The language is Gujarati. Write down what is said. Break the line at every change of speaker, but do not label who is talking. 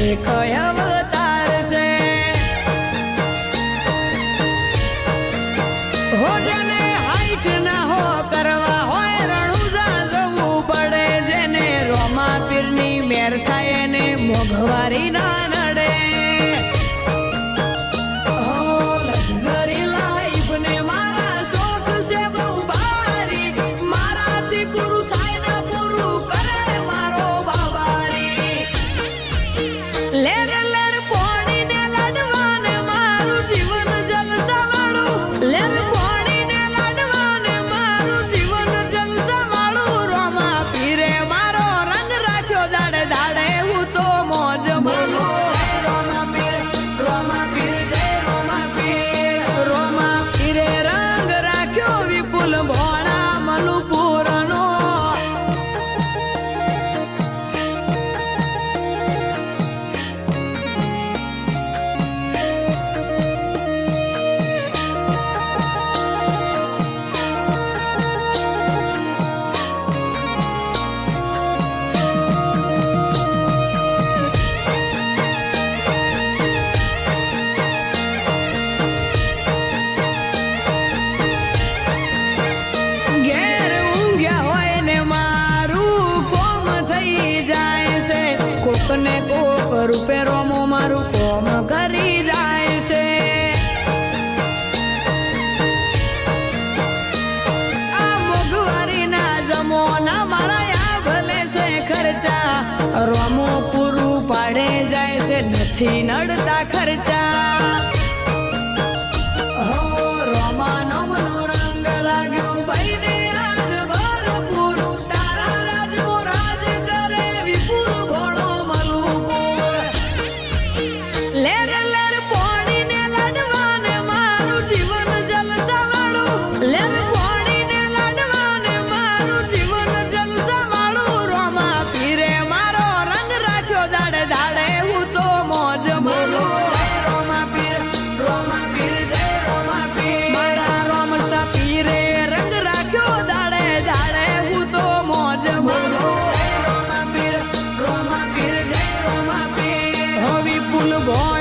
એક અવતાર છે હો જેને હાઈટ ના હો કરવા હોય રણુજા જવું પડે જેને રોમા પીરની મેર થાય એને મોઘવારી ના નડે લક્ઝરી લાઈફ ને મારા શોખ છે બહુ ભારી મારાથી પૂરું થાય ને પૂરું કરે મારો બાબારી લેર લેર પોણીને લાડવાને મારું જીવન જલસા વાળું લેર પોણીને લાડવાને મારું જીવન જલસા વાળું રોમા પીરે મારો રંગ રાખ્યો દાડે દાડે હું તો મોજ માનું રોમા પીર જય રોમા પીરે રંગ રાખ્યો વિપુલ ભોળા મલુપુરનો ઘેર ઊંઘ્યા હોય ને મારું કોમ થઈ જાય છે કોકને કોક રૂપે રોમો મારું કોમ કરી જાય છે આ મોઘવારીના જમોના મારા આ ભલે છે ખર્ચા રોમો પૂરું પાડે જાય છે નથી નડતા ખર્ચા રોમા નમનો રંગ લાગ્યો ભાઈને આજ ભરપૂર તારા રાજનો રાજ કરે વિપુલ ભોળો મલુપુર લેર લેર પોણીને લાડવાને મારું જીવન જલસા વાળું લેર પોણીને લાડવાને મારું જીવન જલસા વાળું રોમા પીરે મારો રંગ રાખ્યો દાડે દાડે હું તો મોજ માનું રોમા પીર જય રોમા પીર મારા રોમસા પીરે રંગ રાખ્યો દાડે દાડે હું તો મોજ માનું રોમા પીર જય રોમા પીર હો વિપુલ ભોળા